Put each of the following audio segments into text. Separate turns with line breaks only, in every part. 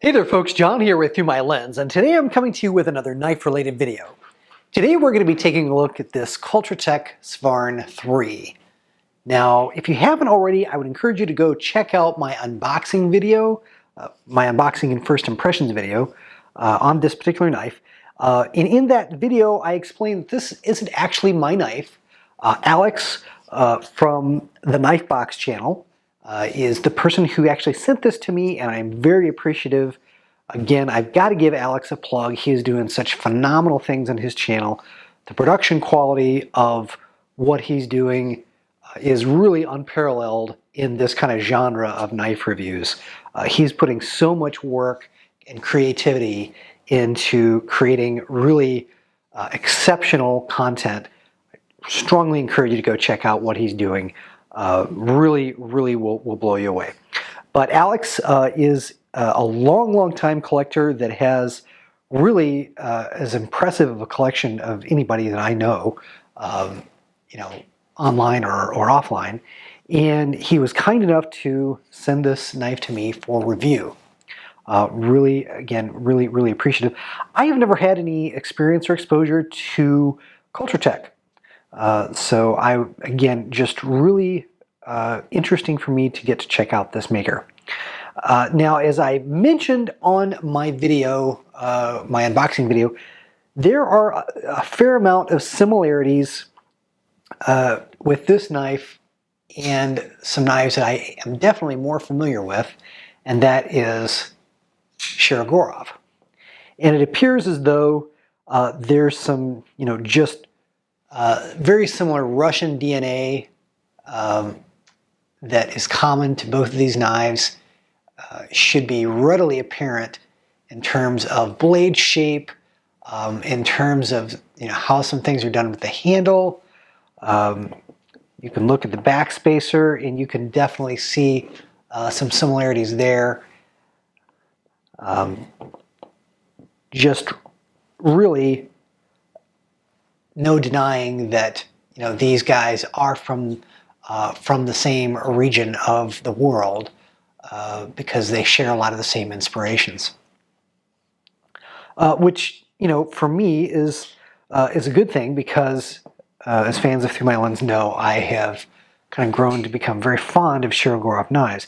Hey there folks, John here with Through My Lens, and today I'm coming to you with another knife-related video. Today we're going to be taking a look at this CultroTech SVARN III. Now, if you haven't already, I would encourage you to go check out my unboxing video, my unboxing and first impressions video on this particular knife. And in that video, I explained that this isn't actually my knife. Alex from the KniveBoxChannel is the person who actually sent this to me, and I'm very appreciative. Again, I've got to give Alex a plug. He is doing such phenomenal things on his channel. The production quality of what he's doing is really unparalleled in this kind of genre of knife reviews. He's putting so much work and creativity into creating really exceptional content. I strongly encourage you to go check out what he's doing. Really will blow you away. But Alex is a long time collector that has really as impressive of a collection of anybody that I know, online or offline. And he was kind enough to send this knife to me for review. Really appreciative. I have never had any experience or exposure to CultroTech. So again, just really interesting for me to get to check out this maker. Now, as I mentioned on my video, my unboxing video, there are a fair amount of similarities with this knife and some knives that I am definitely more familiar with, and that is Shirogorov. And it appears as though there's some, just very similar Russian DNA that is common to both of these knives. Should be readily apparent in terms of blade shape, in terms of how some things are done with the handle. You can look at the back spacer and you can definitely see some similarities there. Just really no denying that these guys are from the same region of the world, because they share a lot of the same inspirations, which for me is a good thing, because as fans of Through My Lens know, I have kind of grown to become very fond of Shirogorov knives.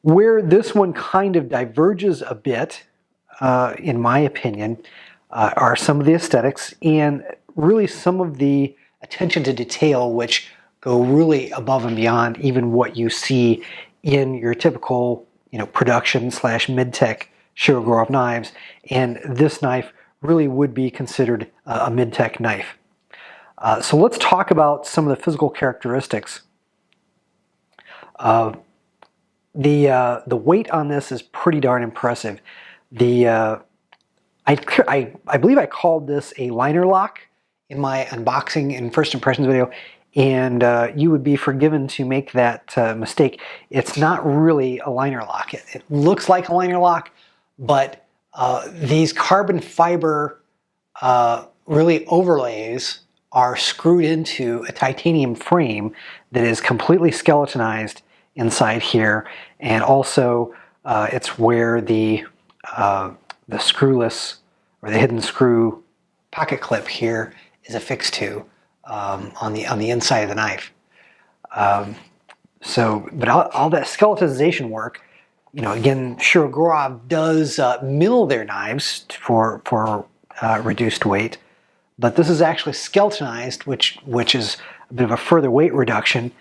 Where this one kind of diverges a bit, in my opinion, are some of the aesthetics and really some of the attention to detail, which go really above and beyond even what you see in your typical production / mid-tech Shirogorov knives. And this knife really would be considered a mid-tech knife. So let's talk about some of the physical characteristics. The weight on this is pretty darn impressive. I believe I called this a liner lock in my unboxing and first impressions video, and you would be forgiven to make that mistake. It's not really a liner lock. It looks like a liner lock, but these carbon fiber really overlays are screwed into a titanium frame that is completely skeletonized inside here, and also it's where the screwless or the hidden screw pocket clip here is affixed to on the inside of the knife. But all that skeletonization work, again, Shirogorov does mill their knives for reduced weight, but this is actually skeletonized, which is a bit of a further weight reduction.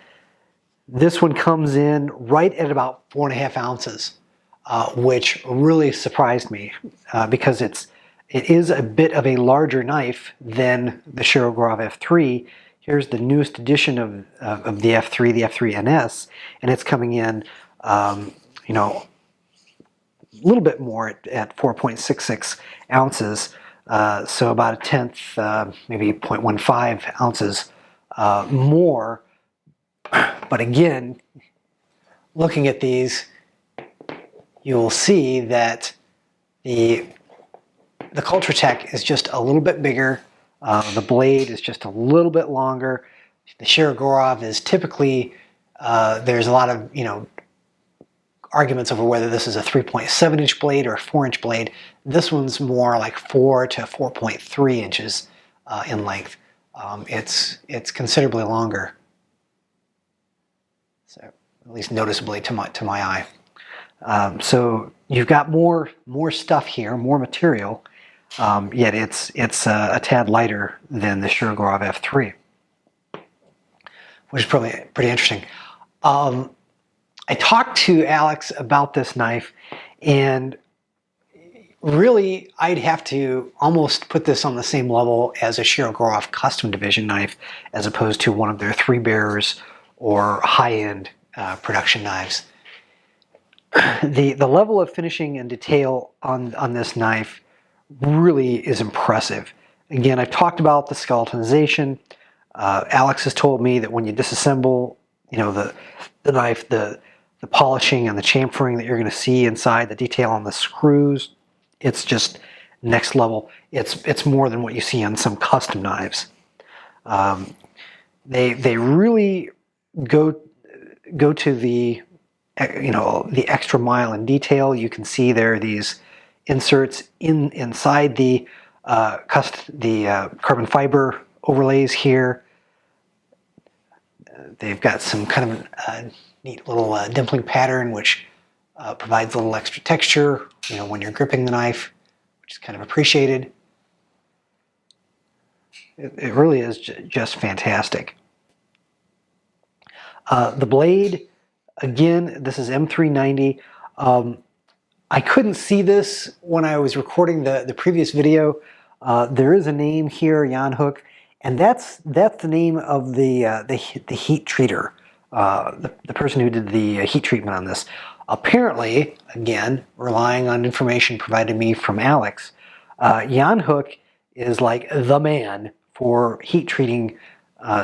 This one comes in right at about 4.5 ounces, which really surprised me, because it is a bit of a larger knife than the Shirogorov F3. Here's the newest edition of the F3, the F3 NS, and it's coming in, a little bit more at 4.66 ounces, so about a tenth, maybe 0.15 ounces more. But again, looking at these, you'll see that the CultroTech is just a little bit bigger. The blade is just a little bit longer. The Shirogorov is typically, there's a lot of, arguments over whether this is a 3.7-inch blade or a 4-inch blade. This one's more like 4 to 4.3 inches in length. It's considerably longer, so at least noticeably to my eye. So you've got more stuff here, more material, yet it's a tad lighter than the Shirogorov F3, which is probably pretty interesting. I talked to Alex about this knife, and really I'd have to almost put this on the same level as a Shirogorov custom division knife, as opposed to one of their 3-bearers or high-end production knives. The level of finishing and detail on this knife really is impressive. Again, I've talked about the skeletonization. Alex has told me that when you disassemble, the knife, the polishing and the chamfering that you're going to see inside, the detail on the screws, it's just next level. It's more than what you see on some custom knives. They really go to the the extra mile in detail. You can see there are these inserts inside the carbon fiber overlays here. They've got some kind of neat little dimpling pattern, which provides a little extra texture, when you're gripping the knife, which is kind of appreciated. It really is just fantastic. The blade, again, this is M390. I couldn't see this when I was recording the previous video. There is a name here, Jan Hook, and that's the name of the heat treater, the person who did the heat treatment on this. Apparently, again, relying on information provided me from Alex, Jan Hook is like the man for heat treating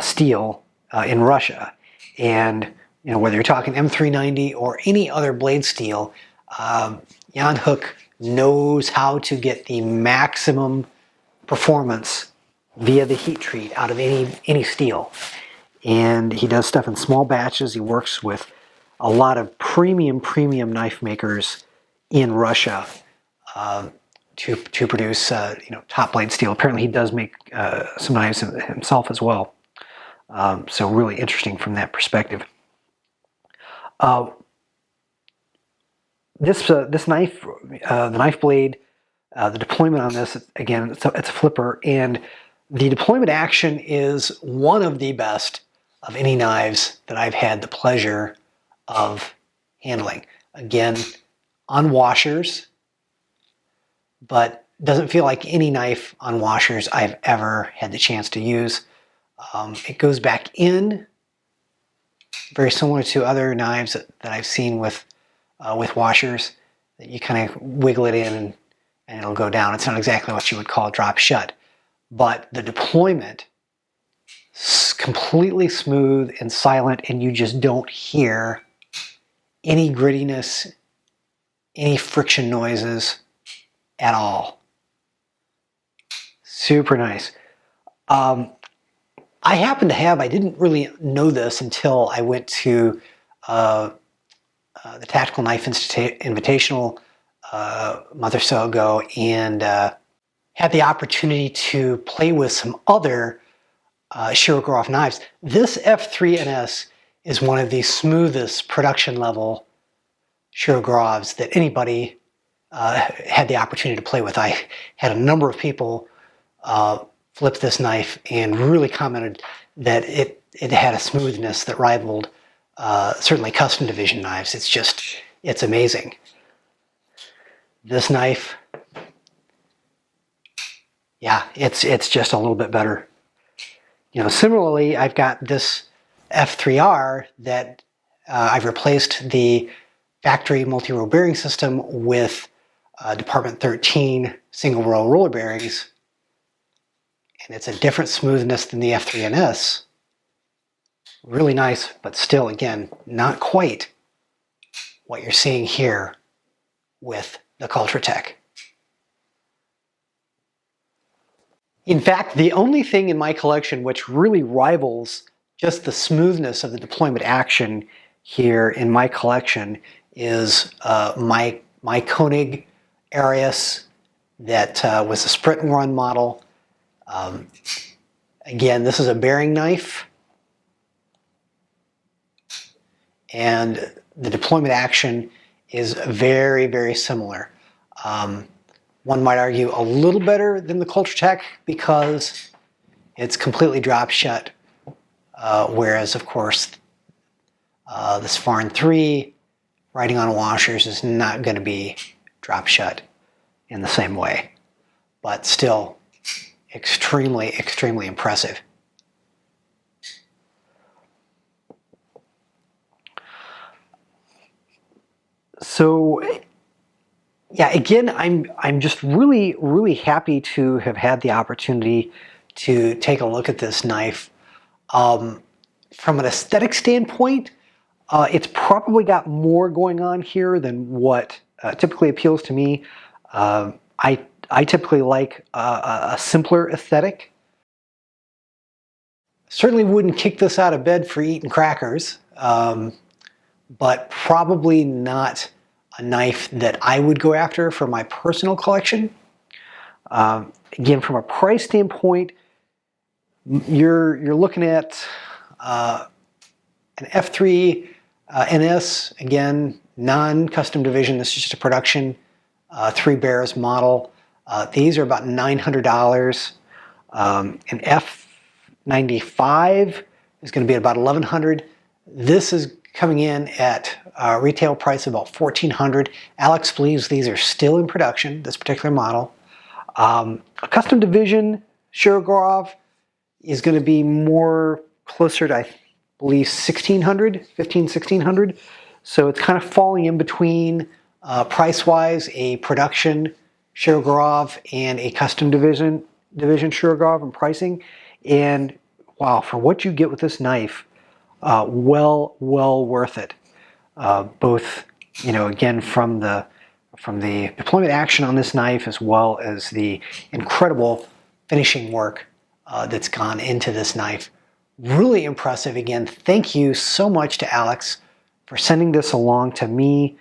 steel in Russia. And whether you're talking M390 or any other blade steel, Jan Hook knows how to get the maximum performance via the heat treat out of any steel. And he does stuff in small batches. He works with a lot of premium knife makers in Russia to produce top blade steel. Apparently he does make some knives himself as well. So really interesting from that perspective. This knife, the knife blade, the deployment on this, again, it's a flipper, and the deployment action is one of the best of any knives that I've had the pleasure of handling. Again, on washers, but doesn't feel like any knife on washers I've ever had the chance to use. It goes back in, very similar to other knives that I've seen with washers, that you kind of wiggle it in and it'll go down. It's not exactly what you would call drop shut, but the deployment is completely smooth and silent, and you just don't hear any grittiness, any friction noises at all. Super nice. I happen to have, I didn't really know this until I went to the Tactical Knife Invitational a month or so ago, and had the opportunity to play with some other Shirogorov knives. This F3NS is one of the smoothest production level Shirogorovs that anybody had the opportunity to play with. I had a number of people flip this knife and really commented that it had a smoothness that rivaled certainly custom division knives. It's amazing. This knife, yeah, it's just a little bit better. Similarly, I've got this F3R that I've replaced the factory multi-row bearing system with Department 13 single row roller bearings, and it's a different smoothness than the F3NS. Really nice, but still, again, not quite what you're seeing here with the CultroTech. In fact, the only thing in my collection which really rivals just the smoothness of the deployment action here in my collection is my Koenig Arius that was a sprint and run model. Again, this is a bearing knife, and the deployment action is very, very similar. One might argue a little better than the CultroTech because it's completely drop shut, whereas of course the SVARN III riding on washers is not going to be drop shut in the same way, but still extremely, extremely impressive. So yeah, again, I'm just really, really happy to have had the opportunity to take a look at this knife. From an aesthetic standpoint, it's probably got more going on here than what typically appeals to me. I typically like a simpler aesthetic. Certainly wouldn't kick this out of bed for eating crackers, but probably not a knife that I would go after for my personal collection. Again, from a price standpoint, you're looking at an F3 NS, again, non-custom division. This is just a production 3 bears model. These are about $900. An F95 is going to be about $1,100. This is coming in at a retail price of about $1,400. Alex believes these are still in production, this particular model. A custom division Shirogorov is going to be more closer to, I believe, $1,600. So it's kind of falling in between price-wise a production Shirogorov and a custom division Shirogorov in pricing. And wow, for what you get with this knife, well worth it. Both, you know, again from the deployment action on this knife, as well as the incredible finishing work that's gone into this knife. Really impressive. Again, thank you so much to Alex for sending this along to me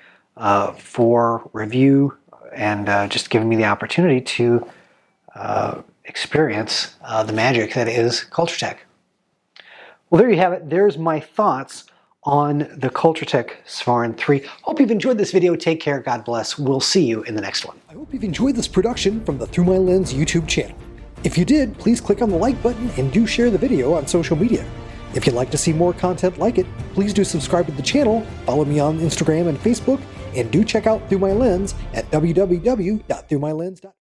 for review and just giving me the opportunity to experience the magic that is CultroTech. Well, there you have it. There's my thoughts on the CultroTech SVARN III. Hope you've enjoyed this video. Take care. God bless. We'll see you in the next one.
I hope you've enjoyed this production from the Through My Lens YouTube channel. If you did, please click on the like button and do share the video on social media. If you'd like to see more content like it, please do subscribe to the channel, follow me on Instagram and Facebook, and do check out Through My Lens at www.throughmylens.com.